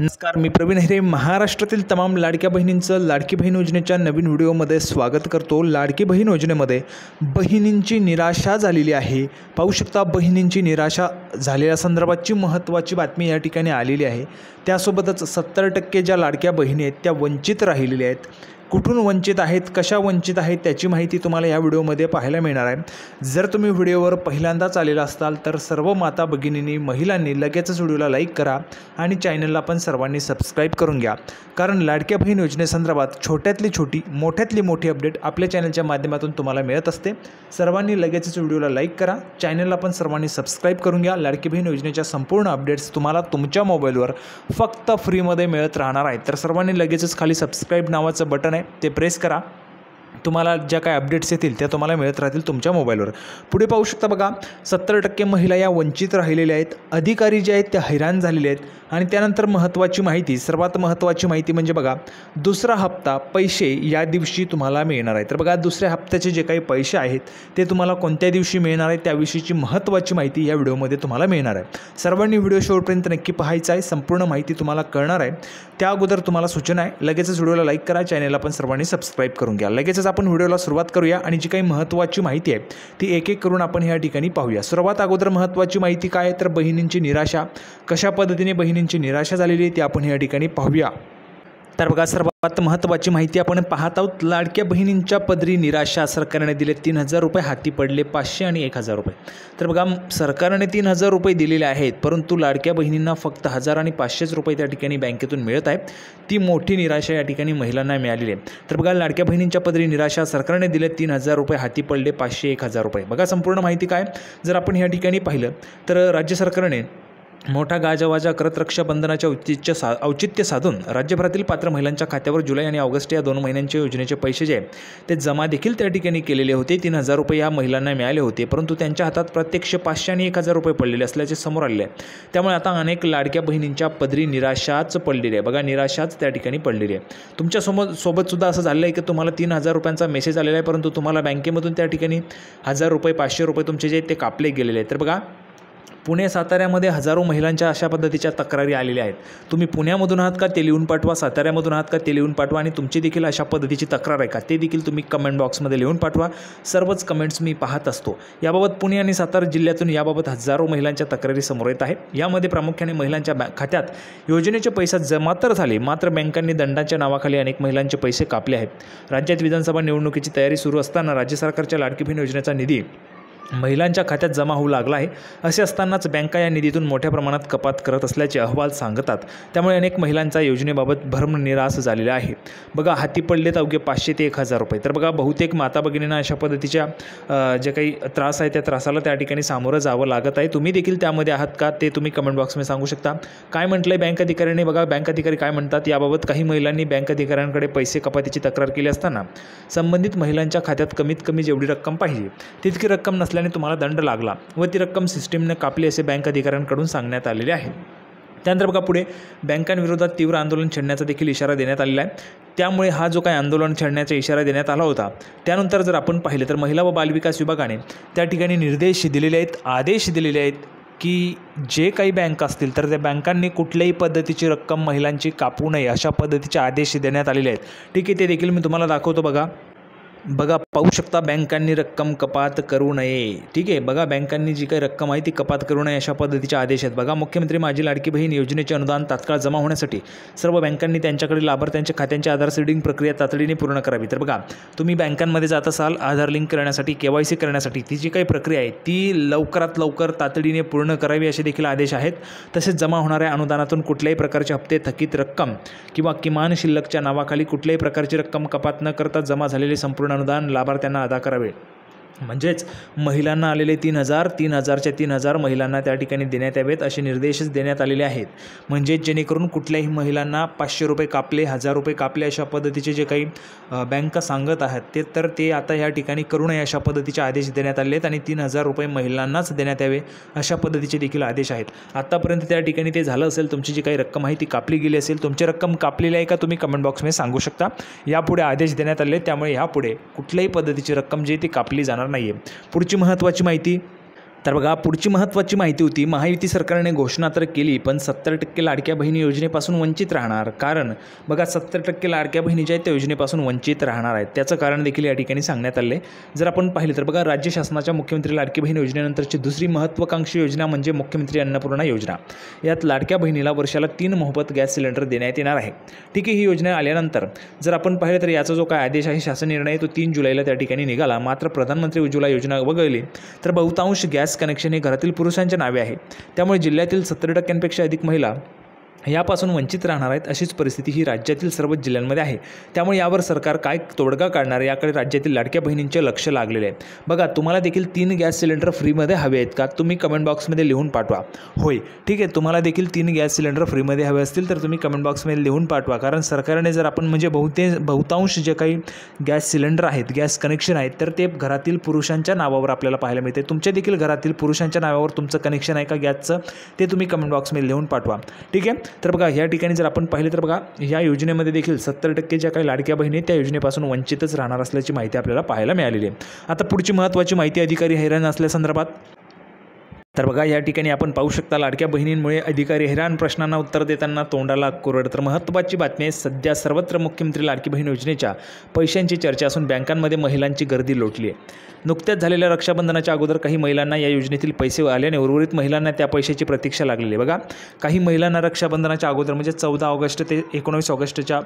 नमस्कार, मी प्रवीण हिरे. महाराष्ट्रातील तमाम लाडक्या बहिणींचं लाडकी बहीण योजनेच्या नवीन व्हिडिओमध्ये स्वागत करतो. लाडकी बहीण योजनेमध्ये बहिणींची निराशा झालेली आहे. पाहू शकता, बहिणींची निराशा झालेल्या संदर्भाची महत्त्वाची बातमी या ठिकाणी आलेली आहे. त्यासोबतच 70% ज्या लाडक्या बहिणी आहेत त्या वंचित राहिलेल्या आहेत. कुठून वंचित आहेत, कशा वंचित आहेत त्याची माहिती तुम्हाला या व्हिडिओमध्ये पाहायला मिळणार आहे. जर तुम्ही व्हिडिओवर पहिल्यांदाच आलेला असाल तर सर्व माता भगिनींनी, महिलांनी लगेचच व्हिडिओला लाईक करा आणि चॅनलला पण सर्वांनी सबस्क्राईब करून घ्या. कारण लाडक्या बहीण योजनेसंदर्भात छोट्यातली छोटी, मोठ्यातली मोठी अपडेट आपल्या चॅनलच्या माध्यमातून तुम्हाला मिळत असते. सर्वांनी लगेचच व्हिडिओला लाईक करा, चॅनलला पण सर्वांनी सबस्क्राईब करून घ्या. लाडकी बहीण योजनेच्या संपूर्ण अपडेट्स तुम्हाला तुमच्या मोबाईलवर फक्त फ्रीमध्ये मिळत राहणार आहेत. तर सर्वांनी लगेचच खाली सबस्क्राईब नावाचं बटन आहे ते प्रेस करा. तुम्हाला ज्या काय अपडेट्स येतील त्या तुम्हाला मिळत राहतील तुमच्या मोबाईलवर. पुढे पाहू शकता बघा, 70% महिला या वंचित राहिलेल्या आहेत. अधिकारी जे आहेत ते हैराण झालेले आहेत. आणि त्यानंतर महत्त्वाची माहिती, सर्वात महत्त्वाची माहिती म्हणजे बघा, दुसरा हप्ता पैसे या दिवशी तुम्हाला मिळणार आहे. तर बघा, दुसऱ्या हप्त्याचे जे काही पैसे आहेत ते तुम्हाला कोणत्या दिवशी मिळणार आहे त्याविषयीची महत्त्वाची माहिती या व्हिडिओमध्ये तुम्हाला मिळणार आहे. सर्वांनी व्हिडिओ शेवटपर्यंत नक्की पाहायचा आहे, संपूर्ण माहिती तुम्हाला कळणार आहे. त्या अगोदर तुम्हाला सूचना आहे, लगेचच व्हिडिओला लाईक करा, चॅनलला पण सर्वांनी सबस्क्राईब करून घ्या. लगेचच आपण व्हिडिओला सुरुवात करूया आणि जी काही महत्त्वाची माहिती आहे ती एक एक करून आपण या ठिकाणी पाहूया. सर्वात अगोदर महत्त्वाची माहिती काय आहे तर बहिणींची निराशा. कशा पद्धतीने बहिणींची निराशा झालेली आहे ती आपण या ठिकाणी पाहूया. तर बघा, सर्वात महत्त्वाची माहिती आपण पाहत आहोत. लाडक्या बहिणींच्या पदरी निराशा. सरकारने दिले 3,000 रुपये, हाती पडले 500 आणि 1,000 रुपये. तर बघा, सरकारने 3,000 रुपये दिलेले आहेत, परंतु लाडक्या बहिणींना फक्त 1,000 आणि 500 रुपये त्या ठिकाणी बँकेतून मिळत आहेत. ती मोठी निराशा या ठिकाणी महिलांना मिळालेली आहे. तर बघा, लाडक्या बहिणींच्या पदरी निराशा. सरकारने दिले 3,000 रुपये, हाती पडले 500, 1,000 रुपये. बघा, संपूर्ण माहिती काय जर आपण या ठिकाणी पाहिलं तर राज्य सरकारने मोठा गाजावाजा करत रक्षाबंधनाच्या औचित्य साधून राज्यभरातील पात्र महिलांच्या खात्यावर जुलै आणि ऑगस्ट या 2 महिन्यांच्या योजनेचे पैसे जे आहेत ते जमा देखील त्या ठिकाणी केलेले होते. 3,000 रुपये या महिलांना मिळाले होते, परंतु त्यांच्या हातात प्रत्यक्ष 500 आणि 1,000 रुपये पडलेले असल्याचे समोर आले आहे. त्यामुळे आता अनेक लाडक्या बहिणींच्या पदरी निराशाच पडलेली आहे. बघा, निराशाच त्या ठिकाणी पडलेली आहे. तुमच्या सोबतसुद्धा असं झालं आहे की तुम्हाला 3,000 रुपयांचा मेसेज आलेला आहे, परंतु तुम्हाला बँकेमधून त्या ठिकाणी 1,000 रुपये, 500 रुपये तुमचे जे ते कापले गेलेले आहेत. तर बघा, पुणे, साताऱ्यामध्ये हजारो महिलांच्या अशा पद्धतीच्या तक्रारी आलेल्या आहेत. तुम्ही पुण्यामधून आहात का ते लिहून पाठवा, साताऱ्यामधून आहात का ते लिहून पाठवा, आणि तुमची देखील अशा पद्धतीची तक्रार आहे का ते देखील तुम्ही कमेंट बॉक्समध्ये लिहून पाठवा. सर्वच कमेंट्स मी पाहत असतो. याबाबत पुणे आणि सातारा जिल्ह्यातून याबाबत हजारो महिलांच्या तक्रारी समोर येत आहेत. यामध्ये प्रामुख्याने महिलांच्या खात्यात योजनेचे पैसे जमा तर झाले, मात्र बँकांनी दंडाच्या नावाखाली अनेक महिलांचे पैसे कापले आहेत. राज्यात विधानसभा निवडणुकीची तयारी सुरू असताना राज्य सरकारच्या लाडकी बहीण योजनेचा निधी महिलांच्या खात्यात जमा होऊ लागला आहे. असे असतानाच बँका या निधीतून मोठ्या प्रमाणात कपात करत असल्याचे अहवाल सांगतात. त्यामुळे अनेक महिलांचा योजनेबाबत भरमनिरास झालेला आहे. बघा, हाती पडलेत अवघे 500 ते 1,000 रुपये. तर बघा, बहुतेक माता भगिनींना अशा पद्धतीच्या जे काही त्रास आहे त्या त्रासाला त्या ठिकाणी सामोरं जावं लागत आहे. तुम्ही देखील त्यामध्ये आहात का ते तुम्ही कमेंट बॉक्समध्ये सांगू शकता. काय म्हटलं आहे बँक अधिकाऱ्यांनी? बघा, बँक अधिकारी काय म्हणतात याबाबत. काही महिलांनी बँक अधिकाऱ्यांकडे पैसे कपातीची तक्रार केली असताना संबंधित महिलांच्या खात्यात कमीत कमी जेवढी रक्कम पाहिजे तितकी रक्कम नसल्याने तुम्हाला दंड लागला व ती रक्कम सिस्टीमने कापली असे बँक अधिकाऱ्यांकडून सांगण्यात आलेले आहे. त्यानंतर बघा, पुढे बँकांविरोधात तीव्र आंदोलन छेडण्याचा देखील इशारा देण्यात आलेला आहे. त्यामुळे हा जो काही आंदोलन छेडण्याचा इशारा देण्यात आला होता त्यानंतर जर आपण पाहिलं तर महिला व बालविकास विभागाने त्या ठिकाणी निर्देश दिलेले आहेत, आदेश दिलेले आहेत की जे काही बँक असतील तर त्या बँकांनी कुठल्याही पद्धतीची रक्कम महिलांची कापू नये अशा पद्धतीचे आदेश देण्यात आलेले आहेत. ठीक आहे, ते देखील मी तुम्हाला दाखवतो. बघा, पाहू शकता, बँकांनी रक्कम कपात करू नये. ठीक आहे, बघा, बँकांनी जी काही रक्कम आहे ती कपात करू नये अशा पद्धतीचे आदेश आहेत. बघा, मुख्यमंत्री माझी लाडकी बहीण योजनेचे अनुदान तात्काळ जमा होण्यासाठी सर्व बँकांनी त्यांच्याकडील लाभार्थ्यांच्या खात्यांची आधार सीडिंग प्रक्रिया तातडीने पूर्ण करावी. तर बघा, तुम्ही बँकांमध्ये जात असाल आधार लिंक करण्यासाठी, KYC करण्यासाठी, ती जी काही प्रक्रिया आहे ती लवकरात लवकर तातडीने पूर्ण करावी असे देखील आदेश आहेत. तसेच जमा होणाऱ्या अनुदानातून कुठल्याही प्रकारचे हप्ते, थकीत रक्कम किंवा किमान शिल्लकच्या नावाखाली कुठल्याही प्रकारची रक्कम कपात न करता जमा झालेले संपूर्ण अनुदान लाभार्थ्यांना अदा करावे. म्हणजेच महिलांना आलेले 3,000, 3,000च्या 3,000 महिलांना त्या ठिकाणी देण्यात यावेत असे निर्देशच देण्यात आलेले आहेत. म्हणजेच जेणेकरून कुठल्याही महिलांना 500 रुपये कापले, 1,000 रुपये कापले अशा पद्धतीचे जे काही बँका सांगत आहेत ते आता या ठिकाणी करू नये अशा पद्धतीचे आदेश देण्यात आले आहेत. आणि 3,000 रुपये महिलांनाच देण्यात यावे अशा पद्धतीचे देखील आदेश आहेत. आत्तापर्यंत त्या ठिकाणी ते झालं असेल, तुमची जी काही रक्कम आहे ती कापली गेली असेल. तुमची रक्कम कापलेली आहे का तुम्ही कमेंट बॉक्समध्ये सांगू शकता. यापुढे आदेश देण्यात आले, त्यामुळे यापुढे कुठल्याही पद्धतीची रक्कम जी ती कापली जाणार नाही आहे. पुढची महत्त्वाची माहिती, तर बघा पुढची महत्त्वाची माहिती होती, महायुती सरकारने घोषणा तर केली पण 70% लाडक्या बहिणी योजनेपासून वंचित राहणार. कारण बघा 70% लाडक्या बहिणी ज्या आहेत त्या योजनेपासून वंचित राहणार आहेत. त्याचं कारण देखील या ठिकाणी सांगण्यात आले. जर आपण पाहिलं तर बघा राज्य शासनाच्या मुख्यमंत्री लाडकी बहीण योजनेनंतरची दुसरी महत्त्वाकांक्षी योजना म्हणजे मुख्यमंत्री अन्नपूर्णा योजना. यात लाडक्या बहिणीला वर्षाला 3 मोफत गॅस सिलेंडर देण्यात येणार आहे. ठीक आहे, ही योजना आल्यानंतर जर आपण पाहिलं तर याचा जो काय आदेश आहे, शासन निर्णय तो 3 जुलैला त्या ठिकाणी निघाला. मात्र प्रधानमंत्री उज्ज्वला योजना वगळली तर बहुतांश गॅस कनेक्शन हे घरातील पुरुषांच्या नावे आहे. त्यामुळे जिल्ह्यातील 70% अधिक महिला यापासून वंचित राहणार आहेत. अशीच परिस्थिती ही राज्यातील सर्वच जिल्ह्यांमध्ये आहे. त्यामुळे यावर सरकार काय तोडगा काढणार याकडे राज्यातील लाडक्या बहिणींचे लक्ष लागलेले आहे. बघा तुम्हाला देखील 3 गॅस सिलेंडर फ्रीमध्ये हवे आहेत का? तुम्ही कमेंट बॉक्समध्ये लिहून पाठवा. होय, ठीक आहे, तुम्हाला देखील 3 गॅस सिलेंडर फ्रीमध्ये हवे असतील तर तुम्ही कमेंट बॉक्समध्ये लिहून पाठवा. कारण सरकारने जर आपण म्हणजे बहुतांश जे काही गॅस सिलेंडर आहेत, गॅस कनेक्शन आहेत, तर ते घरातील पुरुषांच्या नावावर आपल्याला पाहायला मिळते. तुमच्या देखील घरातील पुरुषांच्या नावावर तुमचं कनेक्शन आहे का गॅसचं, ते तुम्ही कमेंट बॉक्समध्ये लिहून पाठवा. ठीक आहे, तर बघा या ठिकाणी जर आपण पाहिलं तर बघा या योजनेमध्ये देखील 70% ज्या काही लाडक्या बहिणी त्या योजनेपासून वंचितच राहणार असल्याची माहिती आपल्याला पाहायला मिळालेली आहे. आता पुढची महत्त्वाची माहिती अधिकारी हैराण असल्यासंदर्भात. तर बघा या ठिकाणी आपण पाहू शकता लाडक्या बहिणींमुळे अधिकारी हैराण, प्रश्नांना उत्तर देताना तोंडाला कोरड. तर महत्त्वाची बातमी आहे, सध्या सर्वत्र मुख्यमंत्री लाडकी बहीण योजनेच्या पैशांची चर्चा असून बँकांमध्ये महिलांची गर्दी लोटली आहे. नुकत्याच झालेल्या रक्षाबंधनाच्या अगोदर काही महिलांना या योजनेतील पैसे आल्याने उर्वरित महिलांना त्या पैशाची प्रतीक्षा लागलेली आहे. बघा काही महिलांना रक्षाबंधनाच्या अगोदर म्हणजे 14 ऑगस्ट ते 19 ऑगस्टच्या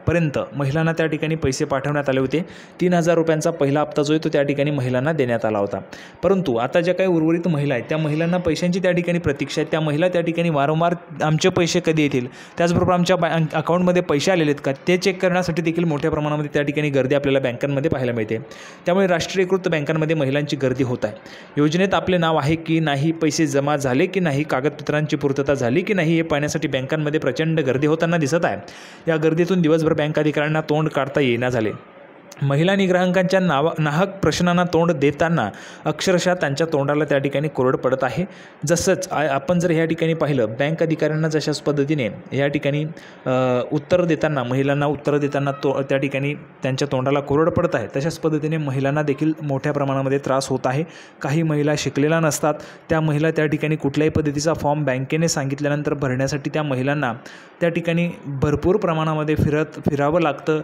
पर्यंत महिलांना त्या ठिकाणी पैसे पाठवण्यात आले होते. 3,000 रुपयांचा पहिला हप्ता जो आहे तो त्या ठिकाणी महिलांना देण्यात आला होता. परंतु आता ज्या काही उर्वरित महिला आहेत त्या महिलांना पैशांची त्या ठिकाणी प्रतीक्षा आहे. त्या महिला त्या ठिकाणी वारंवार आमचे पैसे कधी येतील, त्याचबरोबर आमच्या अकाउंटमध्ये पैसे आलेले आहेत का ते चेक करण्यासाठी देखील मोठ्या प्रमाणामध्ये त्या ठिकाणी गर्दी आपल्याला बँकांमध्ये पाहायला मिळते. त्यामुळे राष्ट्रीयकृत बँकांमध्ये महिलांची गर्दी होत आहे. योजनेत आपले नाव आहे की नाही, पैसे जमा झाले की नाही, कागदपत्रांची पूर्तता झाली की नाही हे पाहण्यासाठी बँकांमध्ये प्रचंड गर्दी होताना दिसत आहे. या गर्दीतून दिवसभर बँक अधिकाऱ्यांना तोंड काढता येईना झाले. महिला ग्राहकांच्या नाहक प्रश्नांना तोंड देताना अक्षरशः त्यांच्या तोंडाला त्या ठिकाणी कोरड पडत आहे. जसंच आपण जर ह्या ठिकाणी पाहिलं, बँक अधिकाऱ्यांना जशाच पद्धतीने या ठिकाणी उत्तर देताना महिलांना उत्तर देताना त्या ठिकाणी त्यांच्या तोंडाला कोरड पडत आहे, तशाच पद्धतीने महिलांना देखील मोठ्या प्रमाणामध्ये त्रास होत आहे. काही महिला शिकलेल्या नसतात, त्या महिला त्या ठिकाणी कुठल्याही पद्धतीचा फॉर्म बँकेने सांगितल्यानंतर भरण्यासाठी त्या महिलांना त्या ठिकाणी भरपूर प्रमाणामध्ये फिरावं लागतं.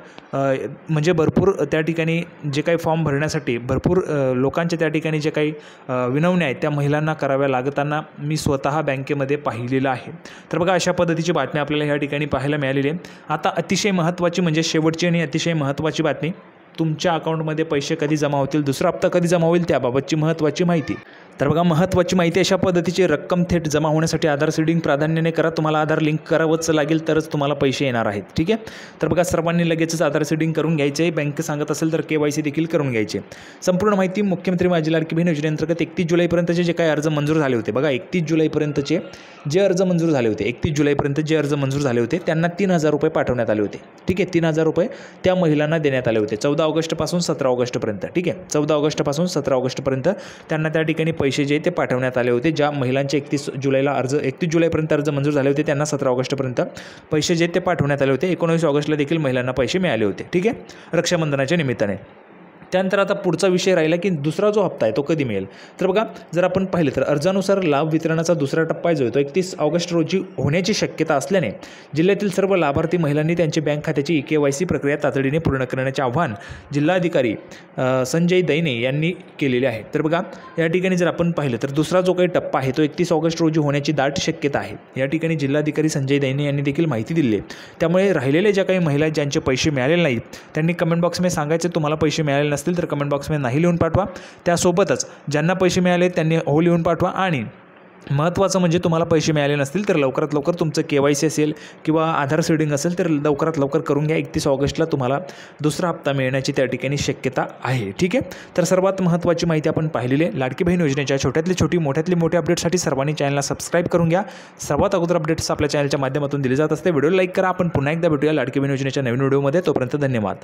म्हणजे भरपूर त्या ठिकाणी जे काही फॉर्म भरण्यासाठी भरपूर लोकांच्या त्या ठिकाणी जे काही विनवण्या आहेत त्या महिलांना कराव्या लागताना मी स्वतः बँकेमध्ये पाहिलेलं आहे. तर बघा अशा पद्धतीची बातमी आपल्याला ह्या ठिकाणी पाहायला मिळालेली आहे. आता अतिशय महत्त्वाची म्हणजे शेवटची आणि अतिशय महत्त्वाची बातमी, तुमच्या अकाउंटमध्ये पैसे कधी जमा होतील, दुसरा हप्ता कधी जमा होईल त्याबाबतची महत्त्वाची माहिती. तर बघा महत्त्वाची माहिती अशा पद्धतीची, रक्कम थेट जमा होण्यासाठी आधार सीडिंग प्राधान्याने करा. तुम्हाला आधार लिंक करावंच लागेल तरच तुम्हाला पैसे येणार आहेत. ठीक आहे, तर बघा सर्वांनी लगेचच आधार सीडिंग करून घ्यायचे आहे. बँक सांगत असेल तर KYC देखील करून घ्यायचे. संपूर्ण माहिती मुख्यमंत्री माझी लाडकी बहीण योजनेअंतर्गत 31 जुलैपर्यंतचे जे काही अर्ज मंजूर झाले होते, बघा 31 जुलैपर्यंतचे जे अर्ज मंजूर झाले होते, 31 जुलैपर्यंत जे अर्ज मंजूर झाले होते त्यांना 3,000 रुपये पाठवण्यात आले होते. ठीक आहे, 3,000 रुपये त्या महिलांना देण्यात आले होते 14 ऑगस्टपासून 17 ऑगस्टपर्यंत. ठीक आहे, 14 ऑगस्टपासून 17 ऑगस्टपर्यंत त्यांना त्या ठिकाणी पैसे जे ते पाठवण्यात आले होते. ज्या महिलांचे 31 जुलैपर्यंत अर्ज मंजूर झाले होते त्यांना 17 ऑगस्टपर्यंत पैसे जे ते पाठवण्यात आले होते. 19 ऑगस्टला देखील महिलांना पैसे मिळाले होते. ठीक आहे, रक्षाबंधनाच्या निमित्ताने. त्यानंतर आता पुढचा विषय राहिला की दुसरा जो हप्ता आहे तो कधी मिळेल. तर बघा जर आपण पाहिलं तर अर्जानुसार लाभ वितरणाचा दुसरा टप्पा जो आहे तो 31 ऑगस्ट रोजी होण्याची शक्यता असल्याने जिल्ह्यातील सर्व लाभार्थी महिलांनी त्यांची बँक खात्याची KYC प्रक्रिया तातडीने पूर्ण करण्याचे आवाहन जिल्हाधिकारी संजय दैने यांनी केलेले आहे. तर बघा या ठिकाणी जर आपण पाहिलं तर दुसरा जो काही टप्पा आहे तो 31 ऑगस्ट रोजी होण्याची दाट शक्यता आहे. या ठिकाणी जिल्हाधिकारी संजय दैने यांनी देखील माहिती दिली आहे. त्यामुळे राहिलेले ज्या काही महिला ज्यांचे पैसे मिळालेले नाहीत त्यांनी कमेंट बॉक्समध्ये सांगायचे तुम्हाला पैसे मिळाले नसतील तर कमेंट बॉक्समध्ये नाही लिहून पाठवा. त्यासोबतच ज्यांना पैसे मिळाले त्यांनी हो लिहून पाठवा. आणि महत्त्वाचं म्हणजे तुम्हाला पैसे मिळाले नसतील तर लवकरात लवकर तुमचं KYC असेल किंवा आधार सीडिंग असेल तर लवकरात लवकर करून घ्या. 31 ऑगस्टला तुम्हाला दुसरा हप्ता मिळण्याची त्या ठिकाणी शक्यता आहे. ठीक आहे, तर सर्वात महत्त्वाची माहिती आपण पाहिलेली आहे. लाडकी बहीण योजनेच्या छोट्यातली छोटी मोठ्यातली मोठी अपडेटसाठी सर्वांनी चॅनलला सबस्क्राईब करून घ्या. सर्वात अगोदर अपडेट्स आपल्या चॅनलच्या माध्यमातून दिले जात असते. व्हिडिओ लाईक करा. आपण पुन्हा एकदा भेटूया लाडकी बहीण योजनेच्या नवीन व्हिडिओमध्ये. तोपर्यंत धन्यवाद.